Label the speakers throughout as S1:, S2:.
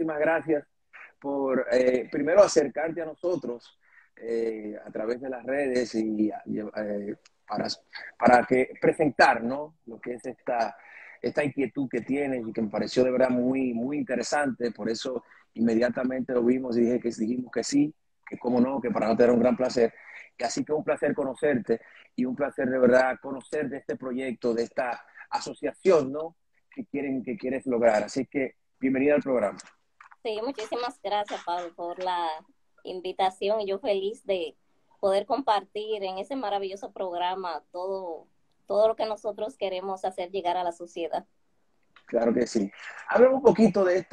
S1: muchísimas gracias por primero acercarte a nosotros a través de las redes y para, para que presentar, ¿no? Lo que es esta inquietud que tienes y que me pareció de verdad muy, muy interesante. Por eso inmediatamente lo vimos y dijimos que sí, que cómo no, que para nosotros era un gran placer. Y así que un placer conocerte y un placer de verdad conocer de este proyecto, de esta asociación, ¿no? Que quieres lograr. Así que bienvenida al programa.
S2: Sí, muchísimas gracias, Pablo, por la invitación y yo feliz de poder compartir en ese maravilloso programa todo lo que nosotros queremos hacer llegar a la sociedad.
S1: Claro que sí. Háblame un poquito de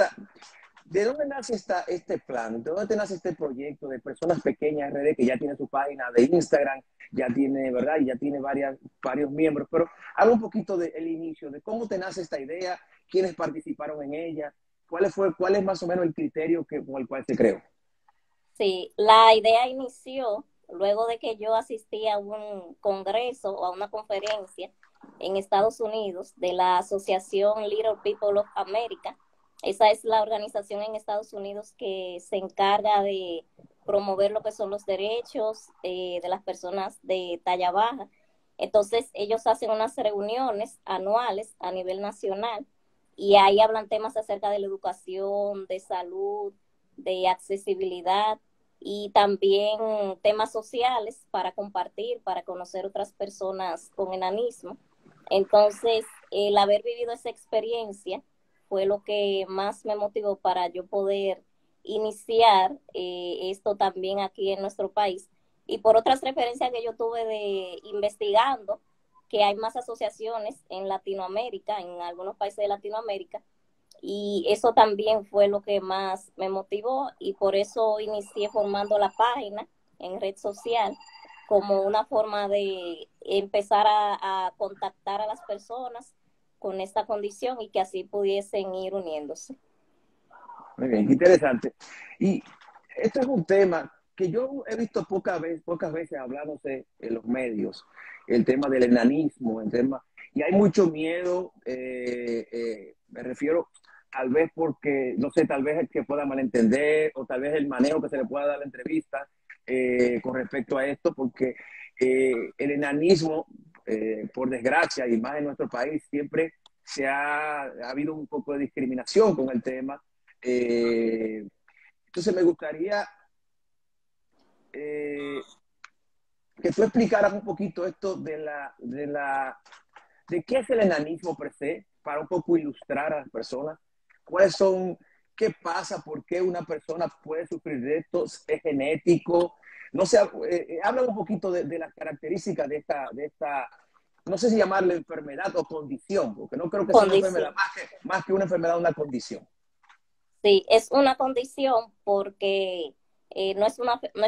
S1: ¿de dónde nace este plan? ¿De dónde te nace este proyecto de Personas Pequeñas RD que ya tiene su página de Instagram, ya tiene, ¿verdad? Y ya tiene varios miembros, pero habla un poquito del inicio, de cómo te nace esta idea, quiénes participaron en ella, cuál es más o menos el criterio con el cual se creó.
S2: Sí, la idea inició luego de que yo asistí a un congreso o a una conferencia en Estados Unidos de la Asociación Little People of America. Esa es la organización en Estados Unidos que se encarga de promover lo que son los derechos de las personas de talla baja. Entonces, ellos hacen unas reuniones anuales a nivel nacional y ahí hablan temas acerca de la educación, de salud, de accesibilidad y también temas sociales para compartir, para conocer otras personas con enanismo. Entonces, el haber vivido esa experiencia fue lo que más me motivó para yo poder iniciar esto también aquí en nuestro país. Y por otras referencias que yo tuve de investigando, que hay más asociaciones en Latinoamérica, en algunos países de Latinoamérica, y eso también fue lo que más me motivó y por eso inicié formando la página en red social como una forma de empezar a contactar a las personas con esta condición y que así pudiesen ir uniéndose.
S1: Muy bien, qué interesante. Y esto es un tema que yo he visto pocas veces hablándose en los medios, el tema del enanismo, y hay mucho miedo, me refiero tal vez porque, no sé, tal vez el que pueda malentender o tal vez el manejo que se le pueda dar a la entrevista con respecto a esto, porque el enanismo, por desgracia, y más en nuestro país, siempre ha habido un poco de discriminación con el tema. Eh, entonces me gustaría eh, que tú explicaras un poquito esto de qué es el enanismo per se, para un poco ilustrar a las personas, cuáles son, qué pasa, por qué una persona puede sufrir de esto, es genético, no sé, habla un poquito de las características de esta, no sé si llamarle enfermedad o condición, porque no creo que sea una enfermedad,
S2: Condición.
S1: más que una enfermedad, una condición.
S2: Sí, es una condición porque no es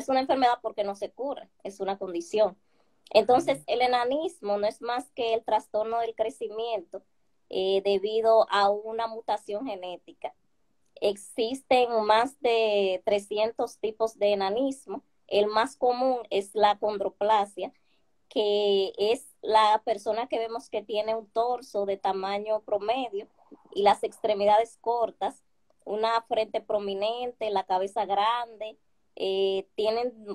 S2: una enfermedad porque no se cura, es una condición. Entonces, el enanismo no es más que el trastorno del crecimiento debido a una mutación genética. Existen más de 300 tipos de enanismo. El más común es la condroplasia, que es la persona que vemos que tiene un torso de tamaño promedio y las extremidades cortas, una frente prominente, la cabeza grande,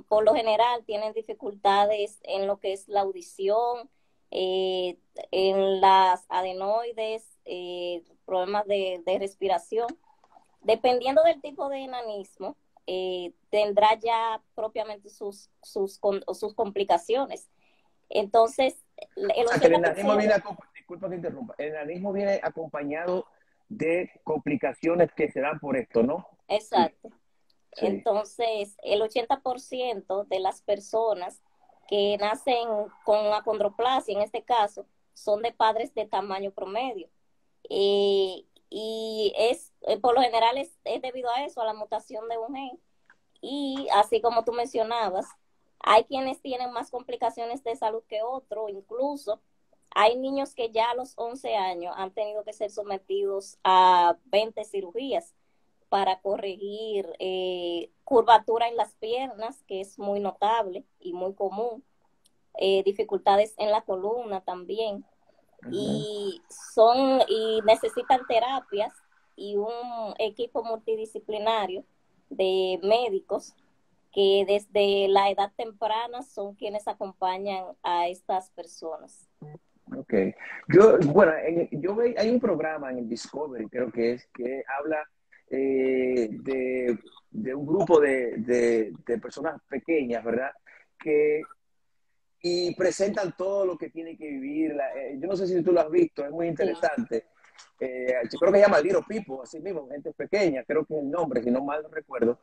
S2: por lo general, tienen dificultades en lo que es la audición, eh, en las adenoides, problemas de respiración. Dependiendo del tipo de enanismo, tendrá ya propiamente sus complicaciones. Entonces,
S1: O
S2: el
S1: sea, que el enanismo
S2: 80%,
S1: disculpa que interrumpa, el enanismo viene acompañado de complicaciones que se dan por esto, ¿no? Sí,
S2: exacto.
S1: sí.
S2: Entonces, el 80% de las personas que nacen con acondroplasia, en este caso, son de padres de tamaño promedio. Y por lo general es debido a eso, a la mutación de un gen. Y así como tú mencionabas, hay quienes tienen más complicaciones de salud que otros, incluso hay niños que ya a los 11 años han tenido que ser sometidos a 20 cirugías para corregir curvatura en las piernas, que es muy notable y muy común, dificultades en la columna también,
S1: Uh -huh.
S2: y necesitan terapias y un equipo multidisciplinario de médicos que desde la edad temprana son quienes acompañan a estas personas.
S1: Ok. Hay un programa en el Discovery, creo que es, que habla de un grupo de personas pequeñas, ¿verdad? Que, y presentan todo lo que tiene que vivir. Yo no sé si tú lo has visto, es muy
S2: Sí,
S1: interesante. Yo creo que se llama Little People, así mismo, gente pequeña, creo que es el nombre, si no mal no recuerdo.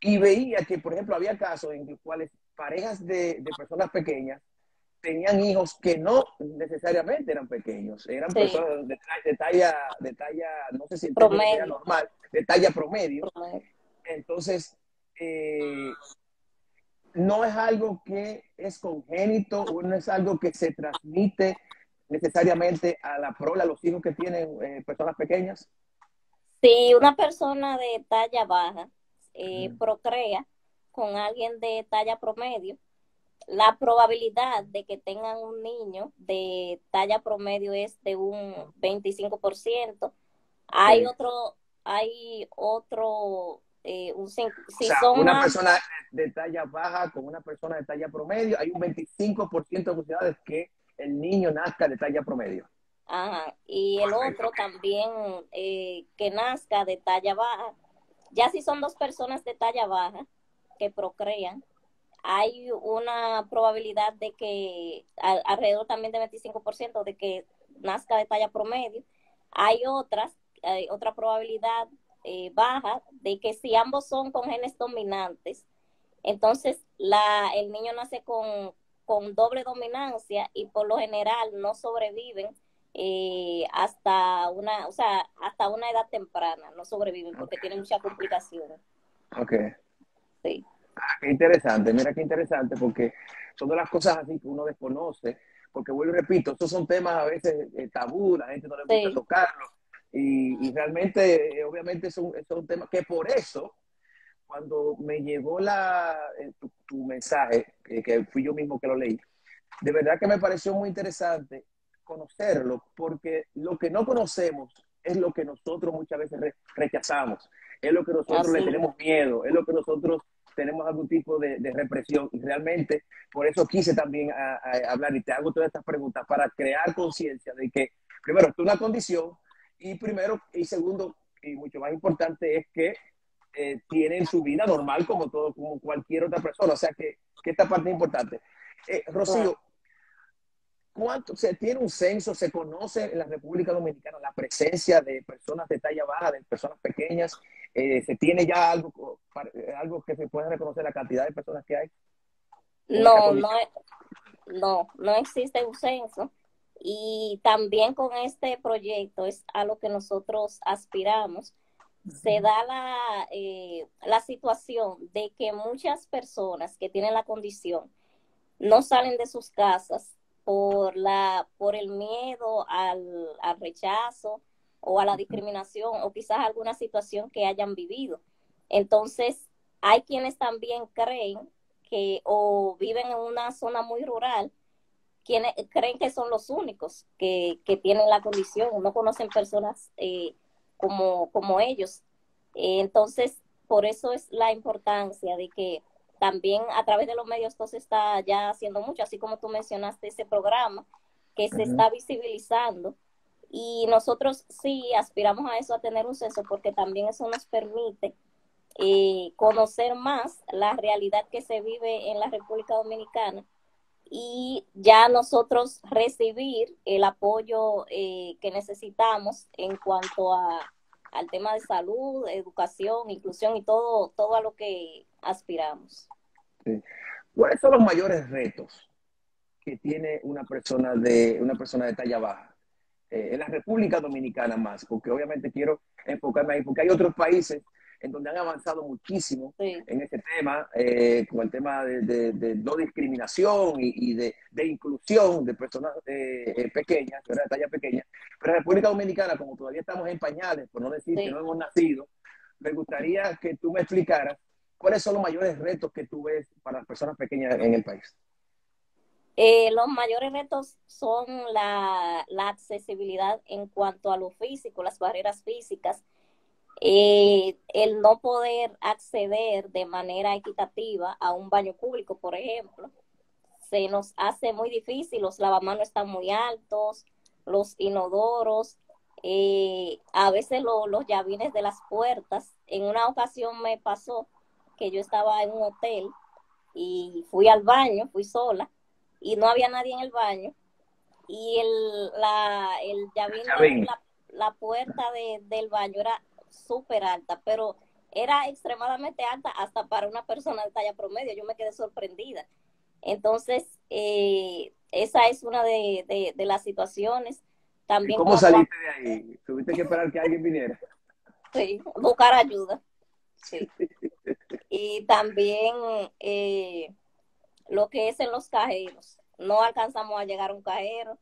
S1: Y veía que, por ejemplo, había casos en los cuales parejas de personas pequeñas tenían hijos que no necesariamente eran pequeños, eran
S2: sí,
S1: personas de talla, no sé si el término sería
S2: promedio,
S1: normal, de talla promedio.
S2: promedio.
S1: Entonces, eh, no es algo que es congénito o no es algo que se transmite necesariamente a la prole, a los hijos que tienen personas pequeñas.
S2: Si una persona de talla baja
S1: Ujú.
S2: procrea con alguien de talla promedio, la probabilidad de que tengan un niño de talla promedio es de un 25%. Hay
S1: Okay.
S2: otro, hay otro,
S1: O
S2: si
S1: sea,
S2: son
S1: una
S2: más,
S1: persona de talla baja con una persona de talla promedio, hay un 25% de posibilidades que el niño nazca de talla promedio.
S2: ajá, y el
S1: Correcto,
S2: otro también que nazca de talla baja. Ya si son dos personas de talla baja que procrean, hay una probabilidad de que alrededor también de 25% de que nazca de talla promedio. Hay otra probabilidad baja de que si ambos son con genes dominantes, entonces el niño nace con doble dominancia y por lo general no sobreviven o sea, hasta una edad temprana, no sobreviven
S1: ok,
S2: porque tienen muchas complicaciones.
S1: ok.
S2: Sí,
S1: Qué interesante, mira qué interesante, porque son de las cosas así que uno desconoce, porque vuelvo y repito, estos son temas a veces tabú, la gente no le gusta
S2: sí,
S1: tocarlo, y realmente, obviamente, es un tema que por eso, cuando me llegó tu mensaje, que fui yo mismo que lo leí, de verdad que me pareció muy interesante conocerlo, porque lo que no conocemos es lo que nosotros muchas veces rechazamos, es lo que nosotros le
S2: así.
S1: tenemos miedo, es lo que nosotros tenemos algún tipo de represión. Y realmente por eso quise también hablar y te hago todas estas preguntas para crear conciencia de que, primero, esto es una condición y primero y segundo, y mucho más importante, es que tienen su vida normal como todo, como cualquier otra persona. O sea que esta parte es importante.
S2: Claro.
S1: Rocío, ¿cuánto se tiene un censo? ¿Se conoce en la República Dominicana la presencia de personas de talla baja, de personas pequeñas? ¿Se tiene ya algo que se pueda reconocer la cantidad de personas que hay con esta
S2: No, no,
S1: condición?
S2: no existe un censo. Y también con este proyecto es a lo que nosotros aspiramos. Se da la situación de que muchas personas que tienen la condición no salen de sus casas por el miedo al rechazo o a la discriminación o quizás alguna situación que hayan vivido. Entonces, hay quienes también creen que o viven en una zona muy rural, quienes creen que son los únicos que tienen la condición, no conocen personas como ellos. Entonces, por eso es la importancia de que también a través de los medios esto se está ya haciendo mucho, así como tú mencionaste ese programa que
S1: Uh
S2: se
S1: -huh.
S2: está visibilizando. Y nosotros sí aspiramos a eso, a tener un censo, porque también eso nos permite conocer más la realidad que se vive en la República Dominicana y ya nosotros recibir el apoyo que necesitamos en cuanto al tema de salud, educación, inclusión y todo a lo que aspiramos.
S1: Sí. ¿Cuáles son los mayores retos que tiene una persona de talla baja? En la República Dominicana más, porque obviamente quiero enfocarme ahí, porque hay otros países en donde han avanzado muchísimo
S2: Sí,
S1: en este tema, con el tema de no discriminación y de inclusión de personas pequeñas, ¿verdad? De talla pequeña. Pero en la República Dominicana, como todavía estamos en pañales, por no decir que
S2: sí.
S1: no hemos nacido, me gustaría que tú me explicaras cuáles son los mayores retos que tú ves para las personas pequeñas en el país.
S2: Los mayores retos son la accesibilidad en cuanto a lo físico, las barreras físicas, el no poder acceder de manera equitativa a un baño público, por ejemplo. Se nos hace muy difícil, los lavamanos están muy altos, los inodoros, a veces los llavines de las puertas. En una ocasión me pasó que yo estaba en un hotel y fui al baño, fui sola, y no había nadie en el baño, y el llavín
S1: Ya
S2: de
S1: ven.
S2: la puerta del baño era súper alta, pero era extremadamente alta hasta para una persona de talla promedio. Yo me quedé sorprendida. Entonces, esa es una de las situaciones.
S1: ¿Y
S2: También
S1: cómo
S2: cuando
S1: saliste de ahí? ¿Tuviste que esperar que alguien viniera?
S2: sí, buscar ayuda, sí. Y también lo que es en los cajeros. No alcanzamos a llegar a un cajero.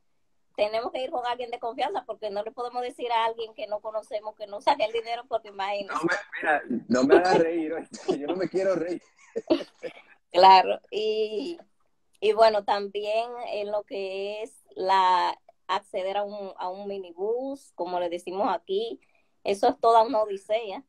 S2: Tenemos que ir con alguien de confianza porque no le podemos decir a alguien que no conocemos que no saque el dinero porque
S1: No
S2: imagínense.
S1: me, mira, no me hagas reír, oíste, yo no me quiero reír.
S2: Claro, y bueno, también en lo que es acceder a un minibús, como le decimos aquí, eso es toda una odisea.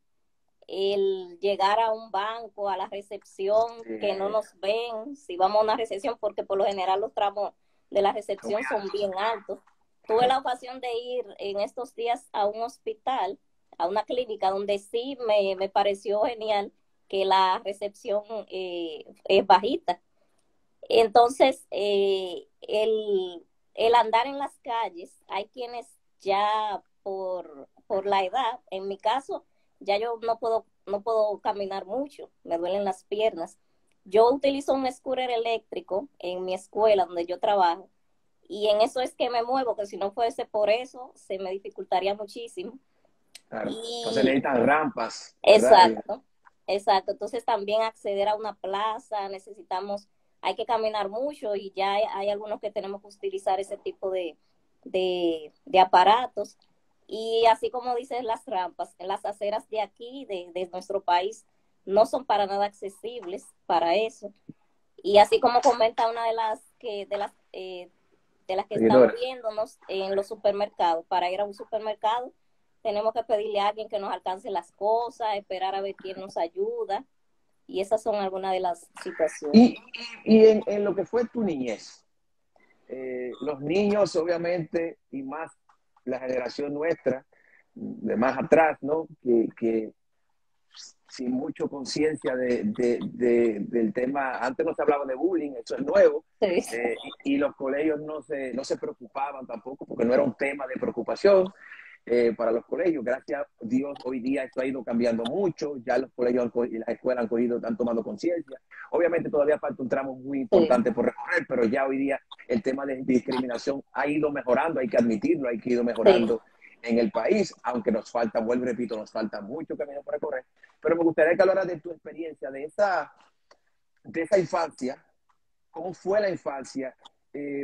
S2: El llegar a un banco, a la recepción, que no
S1: Sí,
S2: nos ven, si vamos a una recepción, porque por lo general los tramos de la
S1: son muy
S2: recepción son
S1: altos.
S2: bien altos. Tuve la ocasión de ir en estos días a un hospital, a una clínica, donde sí me pareció genial que la recepción es bajita. Entonces, el andar en las calles, hay quienes ya por la edad, en mi caso, ya yo no puedo caminar mucho, me duelen las piernas. Yo utilizo un scooter eléctrico en mi escuela donde yo trabajo y en eso es que me muevo, que si no fuese por eso, se me dificultaría muchísimo.
S1: Claro. Entonces
S2: Y
S1: necesitan rampas, ¿verdad?
S2: exacto, exacto. Entonces también acceder a una plaza, hay que caminar mucho y ya hay algunos que tenemos que utilizar ese tipo de aparatos. Y así como dices, las rampas, las aceras de aquí, de nuestro país, no son para nada accesibles para eso. Y así como comenta una de las que están
S1: Seguidora.
S2: viéndonos en los supermercados, para ir a un supermercado tenemos que pedirle a alguien que nos alcance las cosas, esperar a ver quién nos ayuda, y esas son algunas de las situaciones.
S1: Y, y en lo que fue tu niñez, los niños obviamente, y más la generación nuestra, de más atrás, ¿no? Que sin mucho conciencia del tema, antes no se hablaba de bullying, eso es nuevo,
S2: Sí,
S1: y los colegios no se preocupaban tampoco porque no era un tema de preocupación para los colegios. Gracias a Dios, hoy día esto ha ido cambiando mucho, ya los colegios y las escuelas han tomado conciencia. Obviamente todavía falta un tramo muy
S2: sí,
S1: importante por recorrer, pero ya hoy día el tema de discriminación ha ido mejorando, hay que admitirlo, hay que ir
S2: sí.
S1: mejorando en el país, aunque nos falta, vuelvo y repito, nos falta mucho camino por recorrer. Pero me gustaría que hablaras de tu experiencia, de esa infancia, cómo fue la infancia,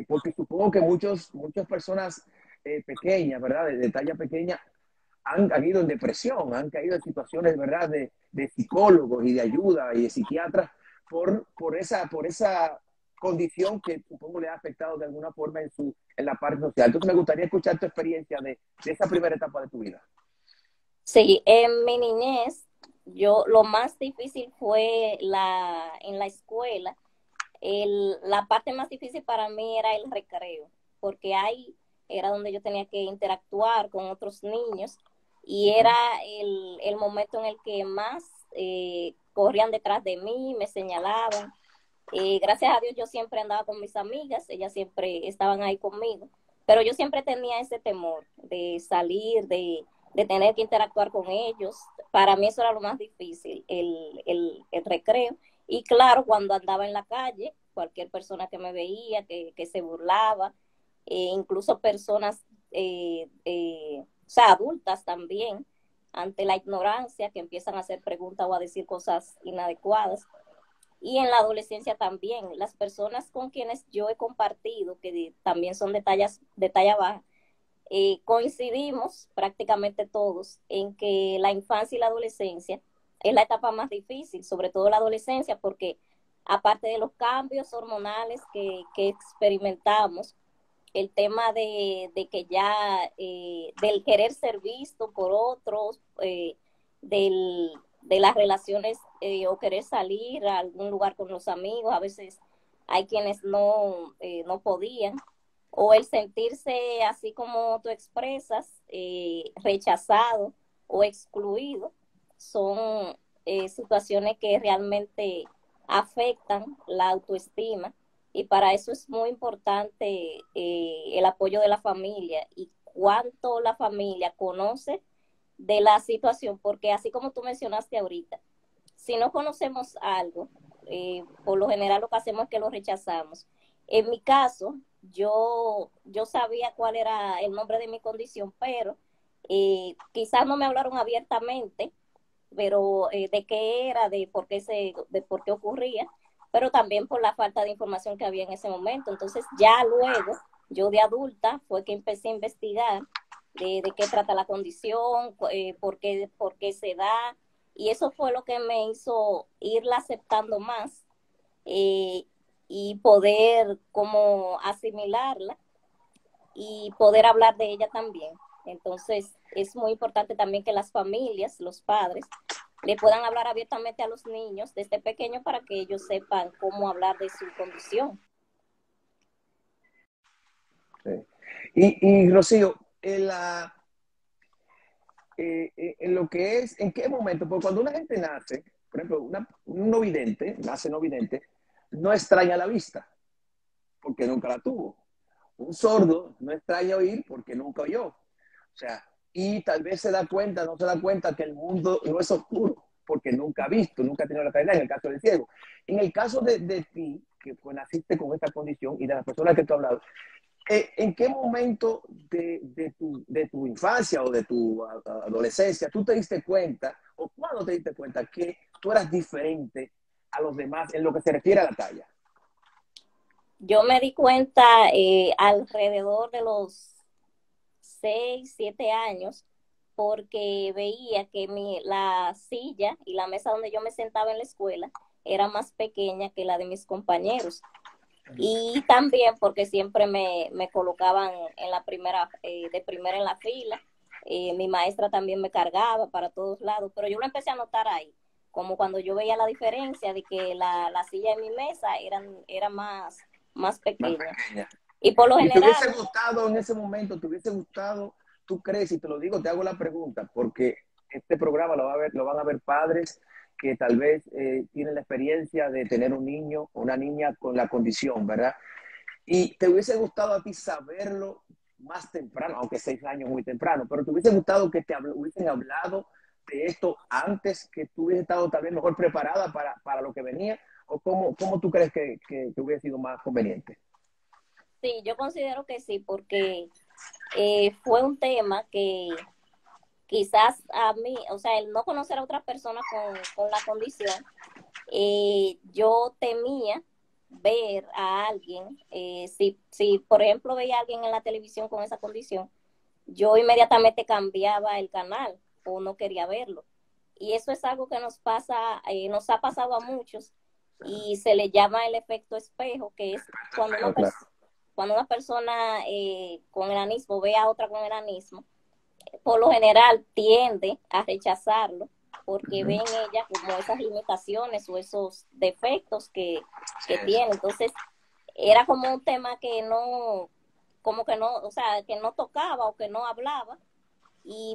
S1: porque supongo que muchas personas pequeñas, ¿verdad? De talla pequeña, han caído en depresión, han caído en situaciones, ¿verdad? De psicólogos y de ayuda y de psiquiatras por esa condición que supongo le ha afectado de alguna forma en la parte social. Entonces me gustaría escuchar tu experiencia de esa primera etapa de tu vida.
S2: Sí, en mi niñez, yo lo más difícil fue en la escuela. La parte más difícil para mí era el recreo, porque ahí era donde yo tenía que interactuar con otros niños y
S1: Uh
S2: era
S1: -huh.
S2: el momento en el que más corrían detrás de mí, me señalaban. Gracias a Dios yo siempre andaba con mis amigas, ellas siempre estaban ahí conmigo, pero yo siempre tenía ese temor de salir, de tener que interactuar con ellos. Para mí eso era lo más difícil, el recreo. Y claro, cuando andaba en la calle, cualquier persona que me veía, que se burlaba, incluso personas, o sea, adultas también, ante la ignorancia, que empiezan a hacer preguntas o a decir cosas inadecuadas. Y en la adolescencia también, las personas con quienes yo he compartido, que también son de talla baja, coincidimos prácticamente todos en que la infancia y la adolescencia es la etapa más difícil, sobre todo la adolescencia, porque aparte de los cambios hormonales que experimentamos, el tema de que ya, del querer ser visto por otros, de las relaciones o querer salir a algún lugar con los amigos, a veces hay quienes no podían, o el sentirse así como tú expresas, rechazado o excluido, son situaciones que realmente afectan la autoestima y para eso es muy importante el apoyo de la familia y cuánto la familia conoce de la situación, porque así como tú mencionaste ahorita, si no conocemos algo, por lo general lo que hacemos es que lo rechazamos. En mi caso, yo sabía cuál era el nombre de mi condición, pero quizás no me hablaron abiertamente, pero de qué era, de por qué ocurría, pero también por la falta de información que había en ese momento. Entonces ya luego, yo de adulta, fue que empecé a investigar de qué trata la condición, por qué se da, y eso fue lo que me hizo irla aceptando más eh, y poder como asimilarla y poder hablar de ella también. Entonces, es muy importante también que las familias, los padres, le puedan hablar abiertamente a los niños desde pequeños para que ellos sepan cómo hablar de su condición.
S1: Sí. Y Rocío, en lo que es, ¿en qué momento? Porque cuando una gente nace, por ejemplo, un no vidente, nace no vidente, no extraña la vista, porque nunca la tuvo. Un sordo no extraña oír porque nunca oyó. O sea, y tal vez se da cuenta, no se da cuenta que el mundo no es oscuro porque nunca ha visto, nunca ha tenido la claridad, en el caso del ciego. En el caso de ti, que pues, naciste con esta condición y de las personas que tú has hablado, ¿en qué momento de tu infancia o de tu adolescencia tú te diste cuenta, o cuándo te diste cuenta que tú eras diferente a los demás en lo que se refiere a la talla?
S2: Yo me di cuenta alrededor de los 6, 7 años, porque veía que la silla y la mesa donde yo me sentaba en la escuela era más pequeña que la de mis compañeros. Y también porque siempre me colocaban en la primera, de primera en la fila. Mi maestra también me cargaba para todos lados, pero yo lo empecé a notar ahí, como cuando yo veía la diferencia de que la silla de mi mesa era más
S1: Más
S2: pequeña.
S1: pequeña.
S2: Y por lo
S1: ¿Y te hubiese
S2: general,
S1: gustado en ese momento, te hubiese gustado, tú crees, y te lo digo, te hago la pregunta, porque este programa lo van a ver padres que tal vez tienen la experiencia de tener un niño o una niña con la condición, ¿verdad? Y te hubiese gustado a ti saberlo más temprano, aunque 6 años muy temprano, pero te hubiese gustado que hubiesen hablado de esto antes, que tú hubieses estado tal vez mejor preparada para lo que venía, o cómo tú crees que hubiese sido más conveniente.
S2: sí, yo considero que sí, porque fue un tema que quizás a mí, o sea, el no conocer a otras personas con la condición, yo temía ver a alguien, si por ejemplo veía a alguien en la televisión con esa condición, yo inmediatamente cambiaba el canal o no quería verlo. Y eso es algo que nos ha pasado a muchos y se le llama el efecto espejo, que es cuando
S1: Claro, claro.
S2: cuando una persona con enanismo ve a otra con enanismo, por lo general tiende a rechazarlo porque ven ella como esas limitaciones o esos defectos que tiene. Entonces, era como un tema que no, como que no, o sea, que no tocaba o que no hablaba.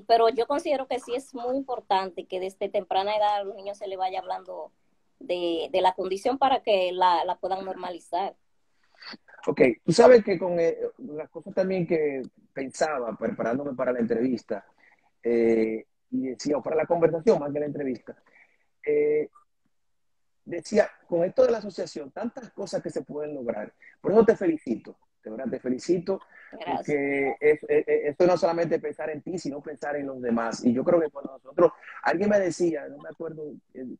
S2: Pero yo considero que sí es muy importante que desde temprana edad a los niños se les vaya hablando de la condición para que la puedan normalizar.
S1: Ok, tú sabes que con las cosas también que pensaba preparándome para la entrevista, y decía, o para la conversación más que la entrevista, eh, decía, con esto de la asociación, tantas cosas que se pueden lograr. Por eso te felicito, de verdad te felicito,
S2: Gracias.
S1: porque esto no solamente pensar en ti, sino pensar en los demás. Y yo creo que cuando nosotros, alguien me decía, no me acuerdo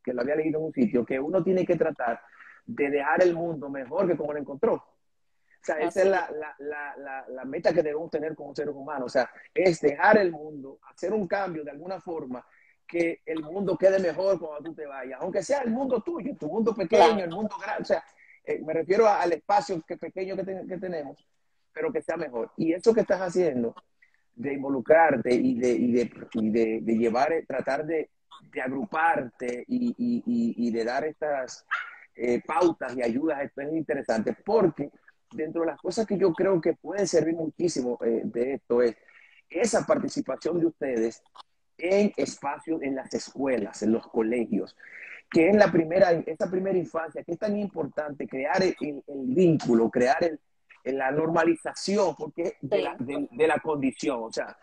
S1: que lo había leído en un sitio, que uno tiene que tratar de dejar el mundo mejor que como lo encontró. O sea, esa es
S2: Así.
S1: la meta que debemos tener como seres humanos. O sea, es dejar el mundo, hacer un cambio de alguna forma que el mundo quede mejor cuando tú te vayas, aunque sea el mundo tuyo, tu mundo pequeño,
S2: claro,
S1: el mundo grande, o sea, me refiero al espacio pequeño que tenemos, pero que sea mejor. Y eso que estás haciendo, de involucrarte de llevar, tratar de agruparte y de dar estas pautas y ayudas, esto es interesante, porque dentro de las cosas que yo creo que pueden servir muchísimo de esto es esa participación de ustedes en espacios, en las escuelas, en los colegios, que es esa primera infancia, que es tan importante crear el vínculo, crear la normalización, porque
S2: sí,
S1: de la condición, o sea,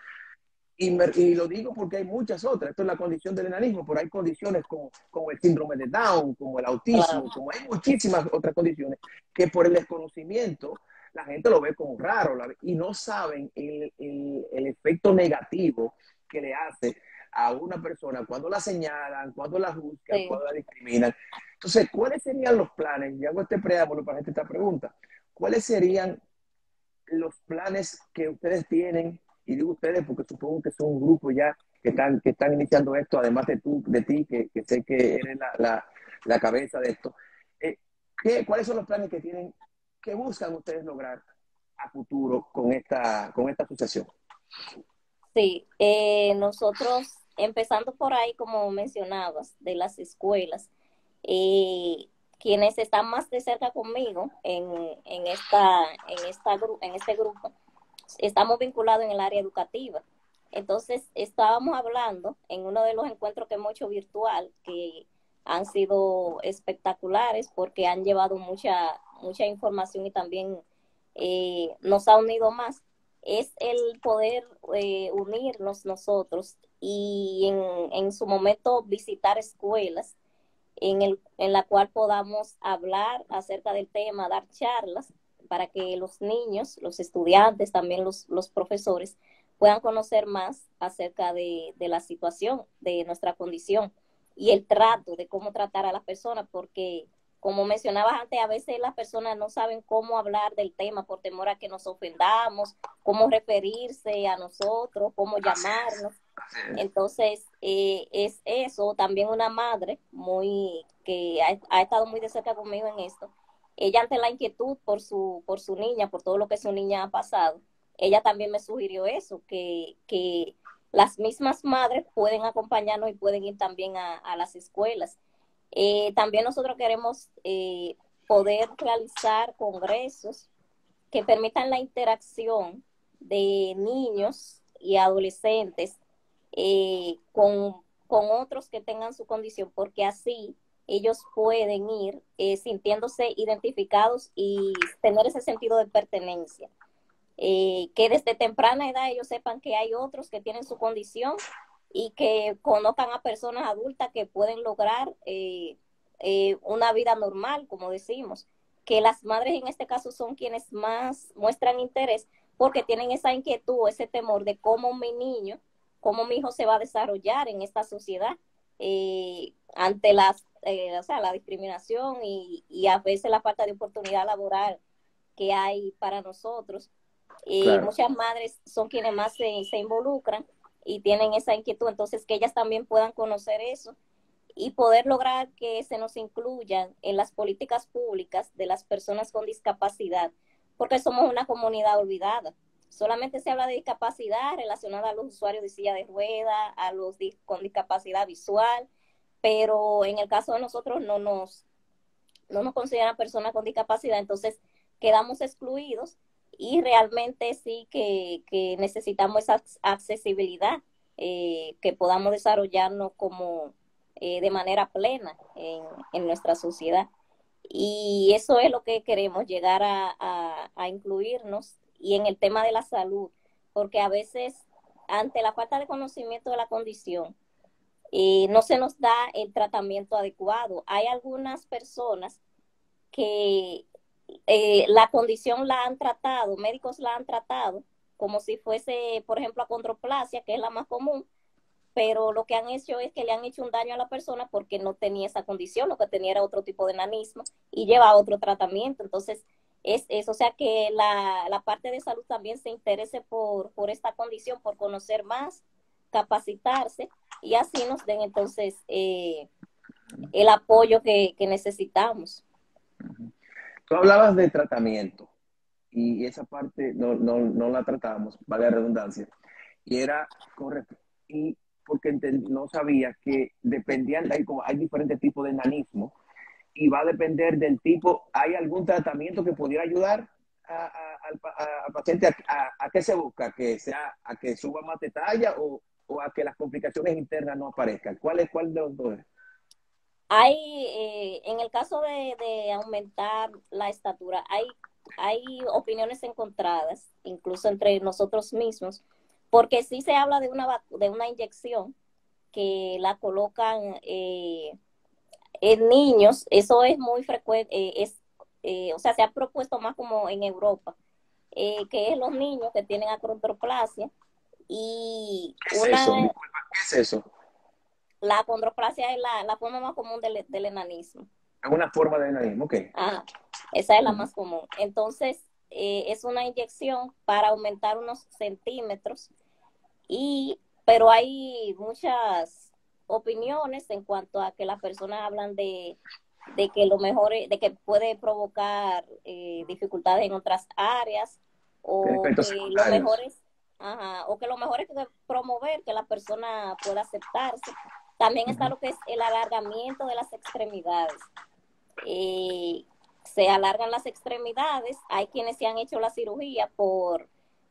S1: y lo digo porque hay muchas otras, esto es la condición del enanismo, pero hay condiciones como el síndrome de Down, como el
S2: claro,
S1: autismo, como hay muchísimas otras condiciones que por el desconocimiento la gente lo ve como raro y no saben el efecto negativo que le hace a una persona cuando la señalan, cuando la juzgan,
S2: sí.
S1: cuando la discriminan. Entonces, ¿cuáles serían los planes? Y hago este preámbulo para hacerte esta pregunta. ¿Cuáles serían los planes que ustedes tienen? Y digo ustedes porque supongo que son un grupo ya que están iniciando esto, además de ti, que sé que eres la cabeza de esto. ¿Cuáles son los planes que tienen, que buscan ustedes lograr a futuro con esta asociación?
S2: Sí, nosotros, empezando por ahí, como mencionabas, de las escuelas, eh, quienes están más de cerca conmigo en este grupo, estamos vinculados en el área educativa. Entonces, estábamos hablando en uno de los encuentros que hemos hecho virtual, que han sido espectaculares porque han llevado mucha información y también nos ha unido más, es el poder unirnos nosotros y en su momento visitar escuelas en la cual podamos hablar acerca del tema, dar charlas para que los niños, los estudiantes, también los profesores puedan conocer más acerca de la situación, de nuestra condición y el trato, de cómo tratar a las personas, porque como mencionabas antes, a veces las personas no saben cómo hablar del tema por temor a que nos ofendamos, cómo referirse a nosotros, cómo
S1: Así
S2: llamarnos.
S1: así es.
S2: Entonces, es eso, también una madre que ha estado muy de cerca conmigo en esto. Ella ante la inquietud por su niña, por todo lo que su niña ha pasado, ella también me sugirió eso, que las mismas madres pueden acompañarnos y pueden ir también a las escuelas. También nosotros queremos poder realizar congresos que permitan la interacción de niños y adolescentes con otros que tengan su condición, porque así ellos pueden ir sintiéndose identificados y tener ese sentido de pertenencia. Que desde temprana edad ellos sepan que hay otros que tienen su condición y que conozcan a personas adultas que pueden lograr una vida normal, como decimos, que las madres en este caso son quienes más muestran interés porque tienen esa inquietud, ese temor de cómo mi niño, cómo mi hijo se va a desarrollar en esta sociedad ante o sea, la discriminación y a veces la falta de oportunidad laboral que hay para nosotros.
S1: Claro.
S2: Muchas madres son quienes más se involucran y tienen esa inquietud, entonces que ellas también puedan conocer eso y poder lograr que se nos incluyan en las políticas públicas de las personas con discapacidad, porque somos una comunidad olvidada. Solamente se habla de discapacidad relacionada a los usuarios de silla de rueda, a los con discapacidad visual, pero en el caso de nosotros no nos consideran personas con discapacidad, entonces quedamos excluidos y realmente sí que necesitamos esa accesibilidad, que podamos desarrollarnos como de manera plena en nuestra sociedad. Y eso es lo que queremos, llegar a incluirnos y en el tema de la salud, porque a veces ante la falta de conocimiento de la condición, no se nos da el tratamiento adecuado. Hay algunas personas que la condición la han tratado, médicos la han tratado como si fuese, por ejemplo, acondroplasia, que es la más común, pero lo que han hecho es que le han hecho un daño a la persona porque no tenía esa condición, lo que tenía era otro tipo de enanismo y lleva a otro tratamiento. Entonces, es eso, o sea que la parte de salud también se interese por esta condición, por conocer más capacitarse y así nos den entonces el apoyo que necesitamos.
S1: Tú hablabas de tratamiento y esa parte no la tratábamos, vale la redundancia, y era correcto. Y porque no sabía que dependían, hay diferentes tipos de enanismo y va a depender del tipo, ¿hay algún tratamiento que pudiera ayudar al paciente a qué se busca? ¿Que sea a que suba más de talla o a que las complicaciones internas no aparezcan? ¿Cuál de los dos?
S2: Hay, en el caso de aumentar la estatura, hay opiniones encontradas, incluso entre nosotros mismos, porque sí se habla de una inyección que la colocan en niños, eso es muy frecuente, o sea, se ha propuesto más como en Europa, que es los niños que tienen acondroplasia y
S1: ¿Qué es eso? Disculpa, ¿qué es eso?
S2: la acondroplasia es la forma más común del enanismo.
S1: Es una forma de enanismo, ok.
S2: Ah, esa es la más común. Entonces, es una inyección para aumentar unos centímetros, pero hay muchas opiniones en cuanto a que las personas hablan de que lo mejor de que puede provocar dificultades en otras áreas
S1: Tiene
S2: o
S1: efectos
S2: que lo mejor
S1: secundarios.
S2: es, ajá, o que lo mejor es que promover que la persona pueda aceptarse. También está lo que es el alargamiento de las extremidades. Se alargan las extremidades, hay quienes se han hecho la cirugía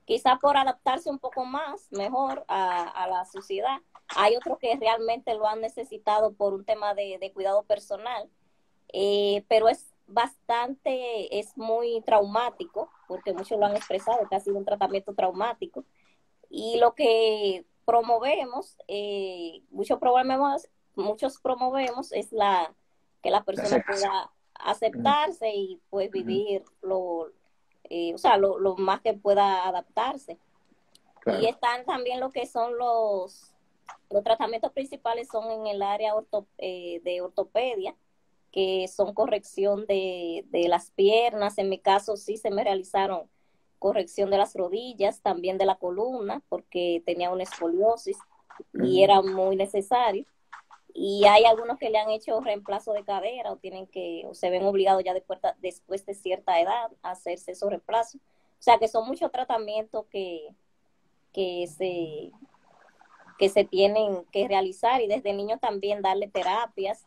S2: quizá por adaptarse un poco más, mejor a la sociedad. Hay otros que realmente lo han necesitado por un tema de cuidado personal, pero es muy traumático, porque muchos lo han expresado, que ha sido un tratamiento traumático. Y lo que promovemos, muchos promovemos es que la
S1: La
S2: persona
S1: aceptación.
S2: pueda
S1: Ujú,
S2: aceptarse y pues
S1: ujú,
S2: vivir o sea, lo más que pueda adaptarse. Y
S1: claro.
S2: están también lo que son los tratamientos principales son en el área de ortopedia, que son corrección de las piernas. En mi caso sí se me realizaron corrección de las rodillas, también de la columna, porque tenía una escoliosis y
S1: Ujú.
S2: era muy necesario. Y hay algunos que le han hecho reemplazo de cadera o se ven obligados ya después de cierta edad a hacerse esos reemplazos. O sea que son muchos tratamientos que se, que se tienen que realizar y desde niños también darle terapias,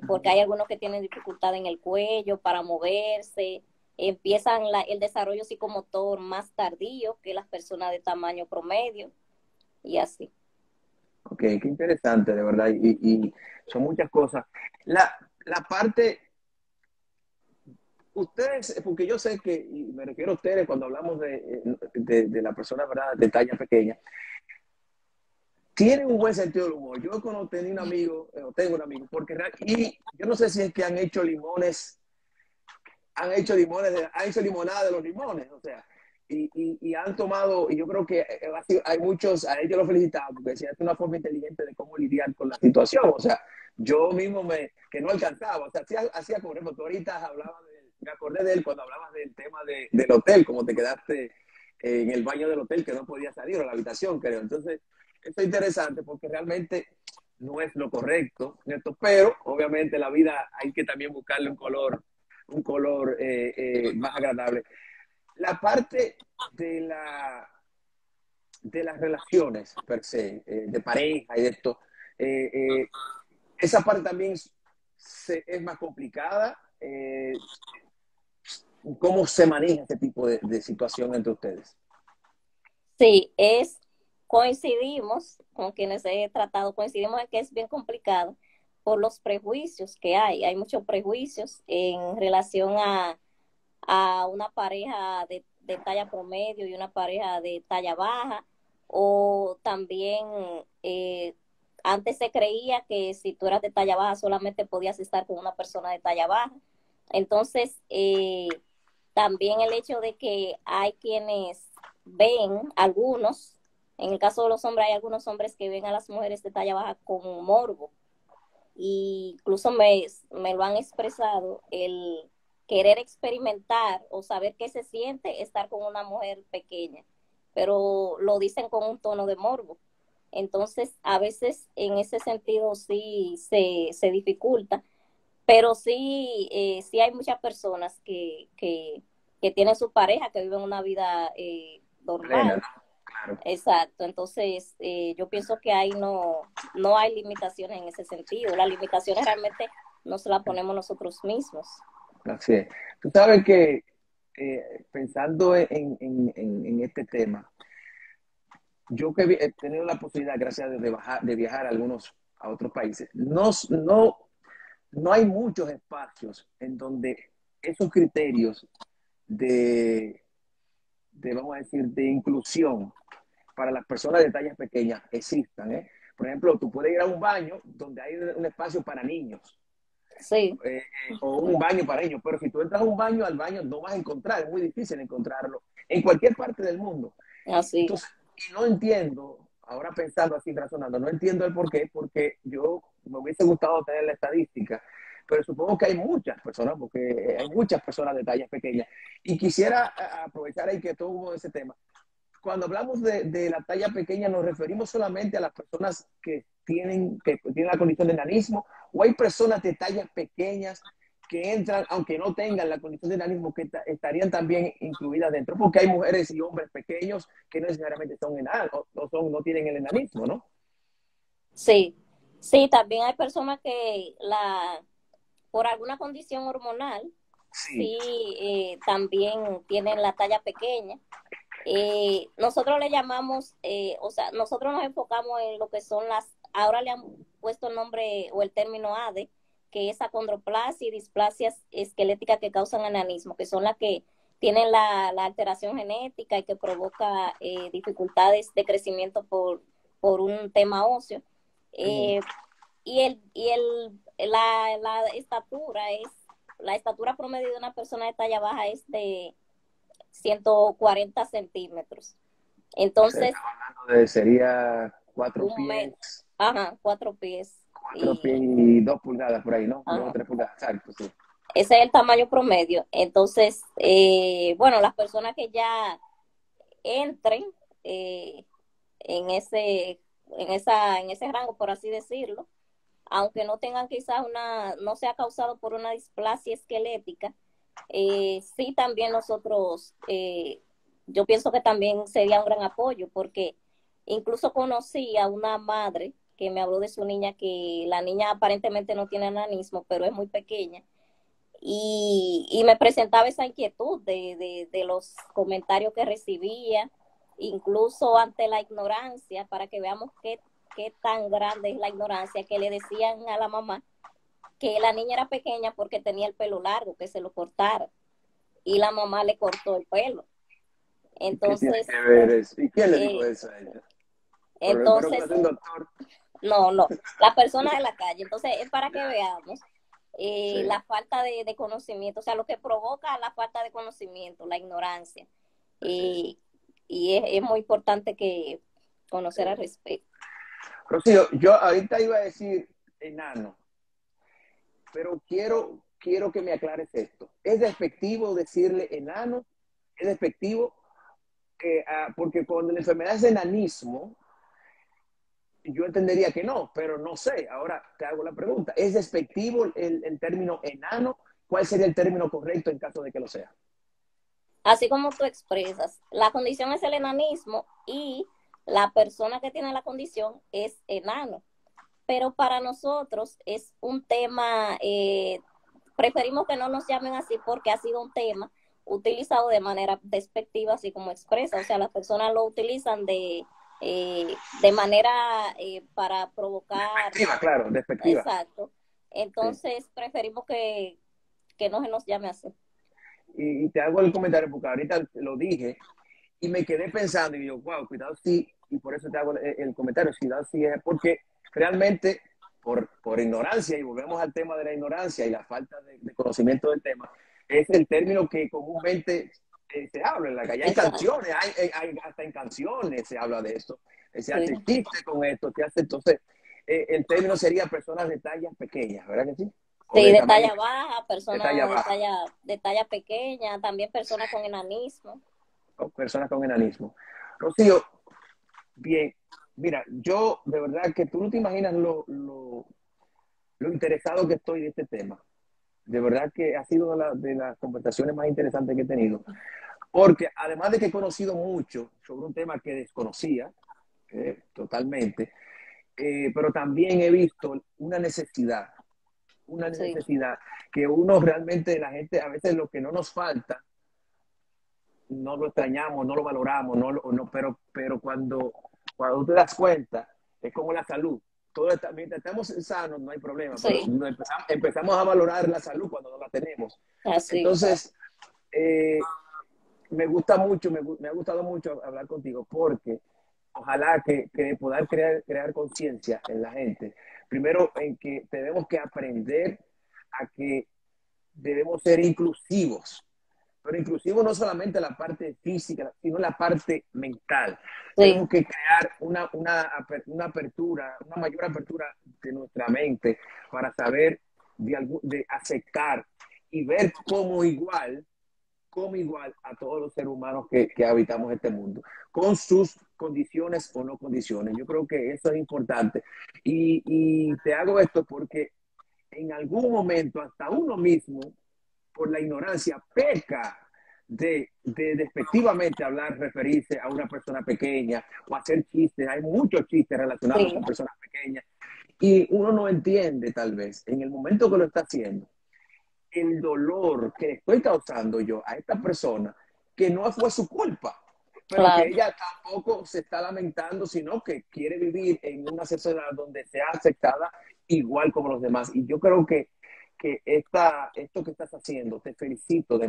S2: porque hay algunos que tienen dificultad en el cuello para moverse, empiezan el desarrollo psicomotor más tardío que las personas de tamaño promedio y así.
S1: Ok, qué interesante, de verdad. Y son muchas cosas. La parte, ustedes, porque yo sé que, y me refiero a ustedes cuando hablamos de la persona, ¿verdad?, de talla pequeña, tienen un buen sentido del humor. Yo cuando tenía un amigo, o tengo un amigo, y yo no sé si es que han hecho limonada de los limones, o sea, y han tomado, y yo creo que hay muchos, a ellos los felicitaba, porque decía, es una forma inteligente de cómo lidiar con la situación, o sea, yo mismo que no alcanzaba, o sea, hacía como, por ejemplo, tú ahorita me acordé de él cuando hablabas del tema del hotel, como te quedaste en el baño del hotel, que no podías salir, o la habitación, creo, entonces, esto es interesante porque realmente no es lo correcto, ¿cierto? Pero obviamente la vida hay que también buscarle un color más agradable. La parte de las relaciones per se, de pareja y de esto, eh, eh, esa parte también es más complicada. ¿Cómo se maneja este tipo de situación entre ustedes?
S2: Sí, coincidimos con quienes he tratado, coincidimos en que es bien complicado por los prejuicios que hay. Hay muchos prejuicios en relación a una pareja de talla promedio y una pareja de talla baja, o también antes se creía que si tú eras de talla baja solamente podías estar con una persona de talla baja. Entonces, también el hecho de que hay quienes ven, algunos, en el caso de los hombres, hay algunos hombres que ven a las mujeres de talla baja con morbo, y incluso me lo han expresado, el querer experimentar o saber qué se siente estar con una mujer pequeña, pero lo dicen con un tono de morbo. Entonces, a veces en ese sentido sí se dificulta, pero sí, sí hay muchas personas que tienen su pareja, que viven una vida
S1: Plena, ¿no?
S2: normal.
S1: Claro.
S2: Exacto, entonces yo pienso que ahí no hay limitaciones en ese sentido. Las limitaciones realmente nos las ponemos nosotros mismos.
S1: Así es. Tú sabes que pensando en este tema, yo que he tenido la posibilidad, gracias a Dios, de viajar a otros países, no hay muchos espacios en donde esos criterios de, vamos a decir, de inclusión para las personas de tallas pequeñas existan, ¿eh? Por ejemplo, tú puedes ir a un baño donde hay un espacio para niños,
S2: Sí,
S1: eh, o un baño para niños, pero si tú entras a un baño, al baño no vas a encontrar, es muy difícil encontrarlo en cualquier parte del mundo.
S2: así.
S1: Entonces, y no entiendo, ahora pensando así, razonando, no entiendo el por qué, porque yo me hubiese gustado tener la estadística, pero supongo que hay muchas personas, porque hay muchas personas de tallas pequeñas. Y quisiera aprovechar ahí que todo ese tema. Cuando hablamos de la talla pequeña, ¿nos referimos solamente a las personas que tienen la condición de enanismo? ¿O hay personas de tallas pequeñas que entran, aunque no tengan la condición de enanismo, que estarían también incluidas dentro? Porque hay mujeres y hombres pequeños que no necesariamente son enanos, no tienen el enanismo, ¿no?
S2: Sí, sí, también hay personas que por alguna condición hormonal,
S1: Sí,
S2: sí, también tienen la talla pequeña. Nosotros le llamamos, o sea, nosotros nos enfocamos en lo que son ahora le han puesto el nombre o el término ADE, que es acondroplasia y displasias esqueléticas que causan enanismo, que son las que tienen la alteración genética y que provoca dificultades de crecimiento por un tema óseo.
S1: uh-huh.
S2: Eh, la la estatura promedio de una persona de talla baja es de 140 centímetros.
S1: O sea,
S2: Entonces,
S1: estamos hablando de, sería cuatro
S2: un
S1: pies,
S2: mes, ajá, 4 pies.
S1: cuatro pies
S2: Y
S1: y 2 pulgadas por ahí, ¿no? 2 o 3 pulgadas, exacto, sí.
S2: ese es el tamaño promedio. Entonces, bueno, las personas que ya entren eh, en en ese rango, por así decirlo, aunque no tengan quizás no sea causado por una displasia esquelética, sí también nosotros, yo pienso que también sería un gran apoyo, porque incluso conocí a una madre que me habló de su niña, que la niña aparentemente no tiene enanismo, pero es muy pequeña, y me presentaba esa inquietud de los comentarios que recibía, incluso ante la ignorancia, para que veamos qué tan grande es la ignorancia, que le decían a la mamá que la niña era pequeña porque tenía el pelo largo, que se lo cortara, y la mamá le cortó el pelo.
S1: ¿Y qué tiene
S2: Entonces,
S1: que ver eso? ¿Y quién le dijo
S2: eh,
S1: eso a ella? Pero espero que no
S2: entonces,
S1: sea un doctor.
S2: no, la persona de la calle. Entonces, es para que veamos
S1: Sí,
S2: la falta de conocimiento, o sea, lo que provoca la falta de conocimiento, la ignorancia.
S1: así es.
S2: Y, es muy importante que conocer al respecto.
S1: Rocío, yo ahorita iba a decir enano, pero quiero que me aclares esto. ¿Es despectivo decirle enano? ¿Es despectivo? Porque cuando la enfermedad es enanismo, yo entendería que no, pero no sé. Ahora te hago la pregunta. ¿Es despectivo el término enano? ¿Cuál sería el término correcto en caso de que lo sea?
S2: Así como tú expresas, la condición es el enanismo y la persona que tiene la condición es enano. Pero para nosotros es un tema, preferimos que no nos llamen así porque ha sido un tema utilizado de manera despectiva, así como expresa. O sea, las personas lo utilizan de manera para provocar,
S1: Despectiva, claro, despectiva.
S2: exacto.
S1: Sí.
S2: Entonces, preferimos que no se nos llame así.
S1: Y te hago el comentario porque ahorita lo dije y me quedé pensando y yo, wow, cuidado sí, y por eso te hago el comentario, cuidado sí es porque realmente por ignorancia, y volvemos al tema de la ignorancia y la falta de conocimiento del tema, es el término que comúnmente se habla en la calle. Hay
S2: Exacto.
S1: canciones, hasta en canciones se habla de esto, se
S2: Sí.
S1: hace chiste con esto, se hace, entonces el término sería personas de tallas pequeñas, ¿verdad que sí? O
S2: Sí,
S1: de
S2: de
S1: tamaño,
S2: talla baja,
S1: de talla
S2: personas
S1: baja,
S2: de talla pequeña, también personas con enanismo.
S1: o personas con enanismo. Rocío, bien. Mira, yo de verdad que tú no te imaginas lo interesado que estoy de este tema. De verdad que ha sido de las conversaciones más interesantes que he tenido. Porque además de que he conocido mucho sobre un tema que desconocía totalmente, pero también he visto una
S2: Sí,
S1: necesidad que uno realmente, la gente, a veces lo que no nos falta, no lo extrañamos, no lo valoramos, no, pero cuando tú te das cuenta, es como la salud. Mientras estamos sanos no hay problema, pero
S2: sí,
S1: no empezamos a valorar la salud cuando no la tenemos.
S2: así.
S1: Entonces, eh, me gusta mucho, me ha gustado mucho hablar contigo porque ojalá que poder crear conciencia en la gente. Primero, en que tenemos que aprender a que debemos ser inclusivos, pero inclusivo no solamente la parte física, sino la parte mental.
S2: Sí,
S1: Tenemos que crear una apertura, una mayor apertura de nuestra mente para saber de aceptar y ver como igual a todos los seres humanos que habitamos este mundo, con sus condiciones o no condiciones. Yo creo que eso es importante. Y te hago esto porque en algún momento hasta uno mismo por la ignorancia, peca de despectivamente hablar, referirse a una persona pequeña o hacer chistes. Hay muchos chistes relacionados
S2: sí,
S1: con personas pequeñas y uno no entiende tal vez en el momento que lo está haciendo el dolor que estoy causando yo a esta persona que no fue su culpa, pero que
S2: claro.
S1: ella tampoco se está lamentando, sino que quiere vivir en una sociedad donde sea aceptada igual como los demás. Y yo creo que esto que estás haciendo, te felicito de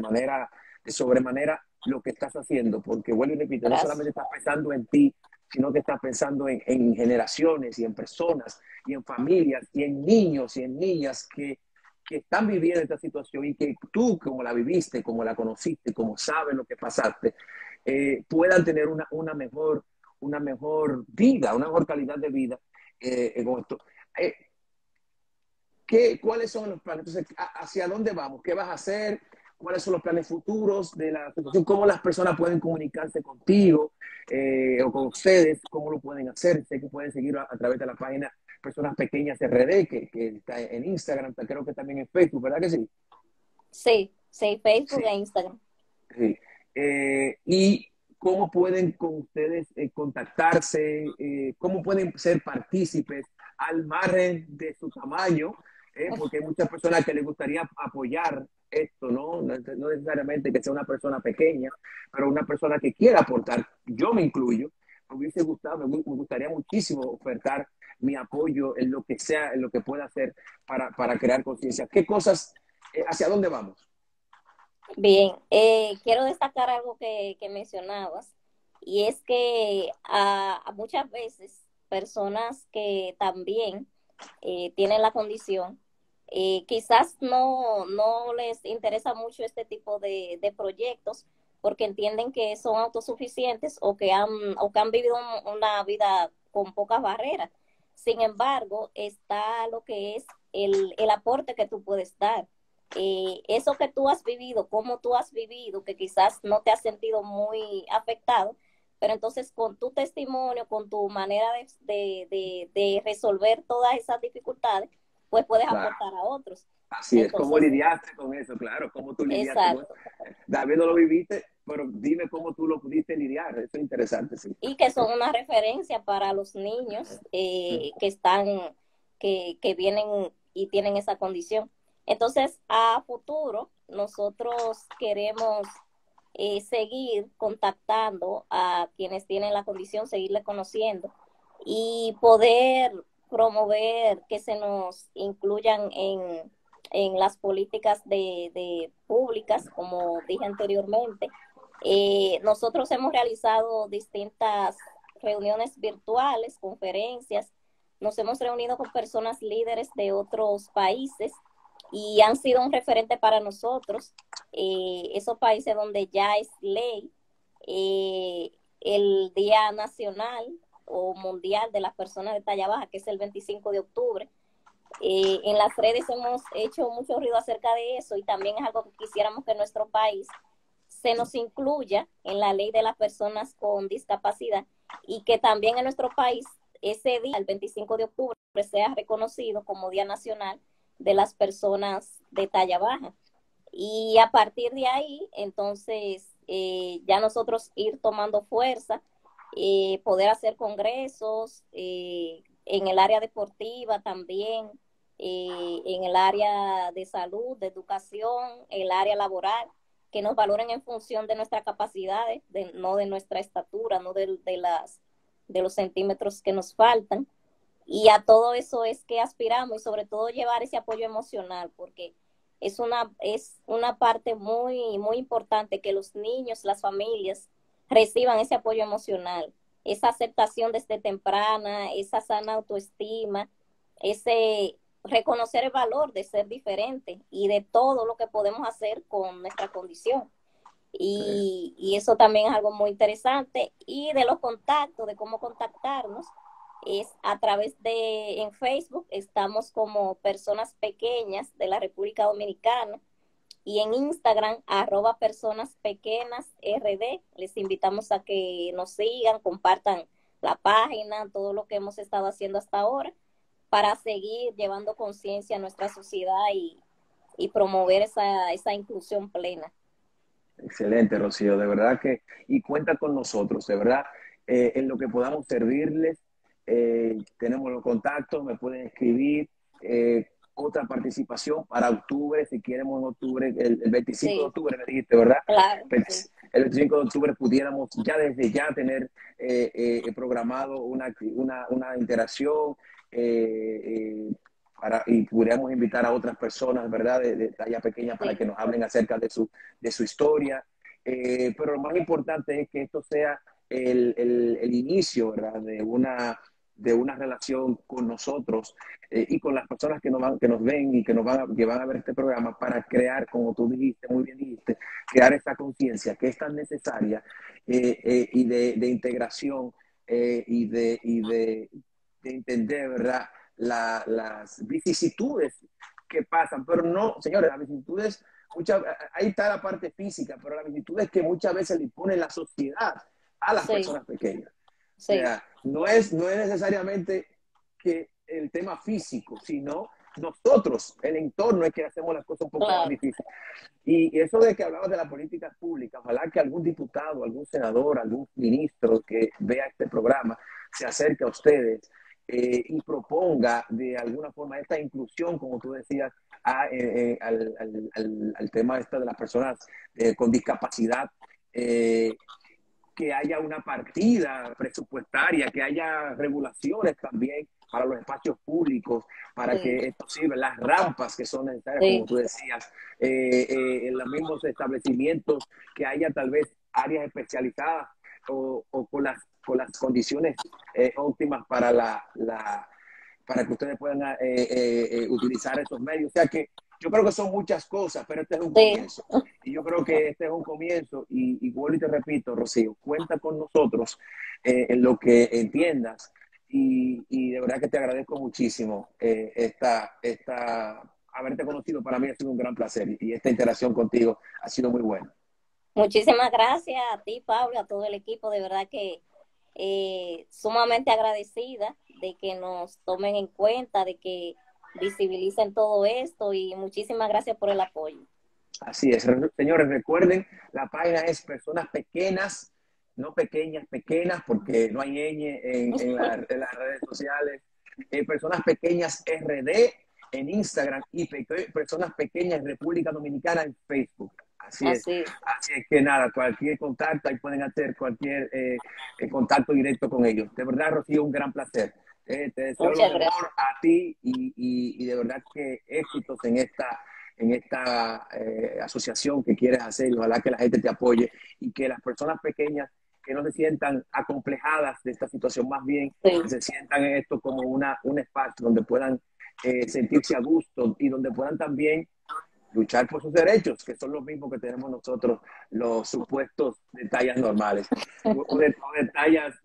S1: sobremanera lo que estás haciendo, porque vuelvo y repito, no
S2: Gracias.
S1: solamente estás pensando en ti, sino que estás pensando en generaciones y en personas y en familias y en niños y en niñas que están viviendo esta situación y que tú, como la viviste, como la conociste, como sabes lo que pasaste, puedan tener una mejor vida, una mejor calidad de vida con esto. Eh, ¿Cuáles son los planes? Entonces, ¿hacia dónde vamos? ¿Qué vas a hacer? ¿Cuáles son los planes futuros de la situación? ¿Cómo las personas pueden comunicarse contigo o con ustedes? ¿Cómo lo pueden hacer? Sé que pueden seguir a través de la página Personas Pequeñas RD, que está en Instagram, creo que también en Facebook, ¿verdad que sí?
S2: Sí, sí, Facebook
S1: Sí,
S2: e Instagram.
S1: sí. Y cómo pueden con ustedes contactarse, cómo pueden ser partícipes al margen de su tamaño, porque hay muchas personas que les gustaría apoyar esto, ¿no? No necesariamente que sea una persona pequeña, pero una persona que quiera aportar. Yo me incluyo, me hubiese gustado, me gustaría muchísimo ofertar mi apoyo en lo que sea, en lo que pueda hacer para crear conciencia. ¿Qué cosas, hacia dónde vamos?
S2: Bien, quiero destacar algo que mencionabas, y es que a muchas veces personas que también tienen la condición, quizás no les interesa mucho este tipo de proyectos porque entienden que son autosuficientes o que han vivido una vida con pocas barreras. Sin embargo, está lo que es el aporte que tú puedes dar, eso que tú has vivido, cómo tú has vivido, que quizás no te has sentido muy afectado, pero entonces con tu testimonio, con tu manera de resolver todas esas dificultades, pues puedes
S1: Claro.
S2: aportar a otros.
S1: Así es, ¿cómo
S2: Entonces,
S1: lidiaste con eso? Claro, ¿cómo tú lidiaste con eso?
S2: exacto.
S1: David no lo viviste, pero dime cómo tú lo pudiste lidiar. Eso es interesante, sí.
S2: Y que son una referencia para los niños que están, que vienen y tienen esa condición. Entonces, a futuro, nosotros queremos seguir contactando a quienes tienen la condición, seguirle conociendo y poder promover que se nos incluyan en las políticas de públicas, como dije anteriormente. Nosotros hemos realizado distintas reuniones virtuales, conferencias, nos hemos reunido con personas líderes de otros países y han sido un referente para nosotros. Esos países donde ya es ley el Día Nacional o Mundial de las Personas de Talla Baja, que es el 25 de octubre. En las redes hemos hecho mucho ruido acerca de eso y también es algo que quisiéramos que en nuestro país se nos incluya en la ley de las personas con discapacidad y que también en nuestro país ese día, el 25 de octubre, sea reconocido como Día Nacional de las Personas de Talla Baja. Y a partir de ahí, entonces, ya nosotros ir tomando fuerza, poder hacer congresos en el área deportiva también, en el área de salud, de educación, el área laboral, que nos valoren en función de nuestras capacidades, no de nuestra estatura, no de los centímetros que nos faltan. Y a todo eso es que aspiramos, y sobre todo llevar ese apoyo emocional, porque es una parte muy, muy importante que los niños, las familias reciban ese apoyo emocional, esa aceptación desde temprana, esa sana autoestima, ese reconocer el valor de ser diferente y de todo lo que podemos hacer con nuestra condición. Y eso también es algo muy interesante. Y de los contactos, de cómo contactarnos, es a través de, en Facebook, estamos como Personas Pequeñas de la República Dominicana, y en Instagram, @personaspequenasrd. Les invitamos a que nos sigan, compartan la página, todo lo que hemos estado haciendo hasta ahora, para seguir llevando conciencia a nuestra sociedad y promover esa inclusión plena.
S1: Excelente, Rocío, de verdad que, y cuenta con nosotros, de verdad, en lo que podamos servirles, tenemos los contactos, me pueden escribir, otra participación para octubre, si queremos en octubre, el 25
S2: Sí,
S1: de octubre me dijiste, ¿verdad?
S2: claro, sí.
S1: El 25 de octubre pudiéramos ya desde ya tener programado una interacción, y pudiéramos invitar a otras personas, ¿verdad?, de talla pequeña para
S2: Sí.
S1: que nos hablen acerca de su historia. Pero lo más importante es que esto sea el inicio, ¿verdad?, de una relación con nosotros y con las personas que nos ven y que van a ver este programa, para crear, como tú dijiste, muy bien dijiste, crear esta conciencia que es tan necesaria, y de integración, de entender, ¿verdad?, las vicisitudes que pasan, pero no, señores, las vicisitudes, ahí está la parte física, pero las vicisitudes que muchas veces le pone la sociedad a las
S2: Sí,
S1: personas pequeñas. O
S2: sí,
S1: sea, no es necesariamente que el tema físico, sino nosotros, el entorno, es que hacemos las cosas un poco más
S2: claro.
S1: difíciles. Y eso de que hablabas de la política pública, ojalá que algún diputado, algún senador, algún ministro que vea este programa se acerque a ustedes, y proponga de alguna forma esta inclusión, como tú decías, al tema de las personas con discapacidad, que haya una partida presupuestaria, que haya regulaciones también para los espacios públicos, para
S2: Sí,
S1: que esto sirva, las rampas que son necesarias, como
S2: sí,
S1: tú decías, en los mismos establecimientos, que haya tal vez áreas especializadas o con las condiciones óptimas para que ustedes puedan utilizar estos medios. O sea que yo creo que son muchas cosas, pero este es un
S2: sí.
S1: comienzo. Y yo creo que este es un comienzo, y vuelvo y te repito, Rocío, cuenta con nosotros en lo que entiendas, y de verdad que te agradezco muchísimo haberte conocido. Para mí ha sido un gran placer, y esta interacción contigo ha sido muy buena.
S2: Muchísimas gracias a ti, Pablo, a todo el equipo. De verdad que sumamente agradecida de que nos tomen en cuenta, de que visibilicen todo esto, y muchísimas gracias por el apoyo.
S1: Así es, señores, recuerden, la página es Personas Pequeñas, no pequeñas, pequeñas, porque no hay ñ en las redes sociales. Personas Pequeñas RD en Instagram, y Personas Pequeñas República Dominicana en Facebook. Así es.
S2: Así.
S1: Así es que nada, cualquier contacto, ahí pueden hacer cualquier contacto directo con ellos. De verdad, Rocío, un gran placer. Te deseo lo
S2: Muchas
S1: mejor
S2: gracias.
S1: a ti, y de verdad que éxitos en esta asociación que quieres hacer, y ojalá que la gente te apoye, y que las personas pequeñas que no se sientan acomplejadas de esta situación, más bien
S2: Sí.
S1: que se sientan en esto como un espacio donde puedan sentirse a gusto, y donde puedan también luchar por sus derechos, que son los mismos que tenemos nosotros, los supuestos de tallas normales, o de tallas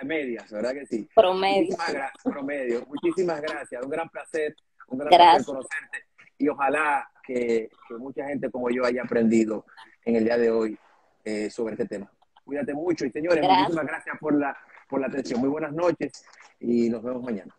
S1: medias, ¿verdad que sí?
S2: Promedio,
S1: Muchísimas
S2: sí.
S1: gracias, promedio. Muchísimas gracias, un gran placer
S2: Gracias.
S1: conocerte, y ojalá que mucha gente como yo haya aprendido en el día de hoy sobre este tema. Cuídate mucho, y señores,
S2: Gracias.
S1: muchísimas gracias por la atención. Muy buenas noches y nos vemos mañana.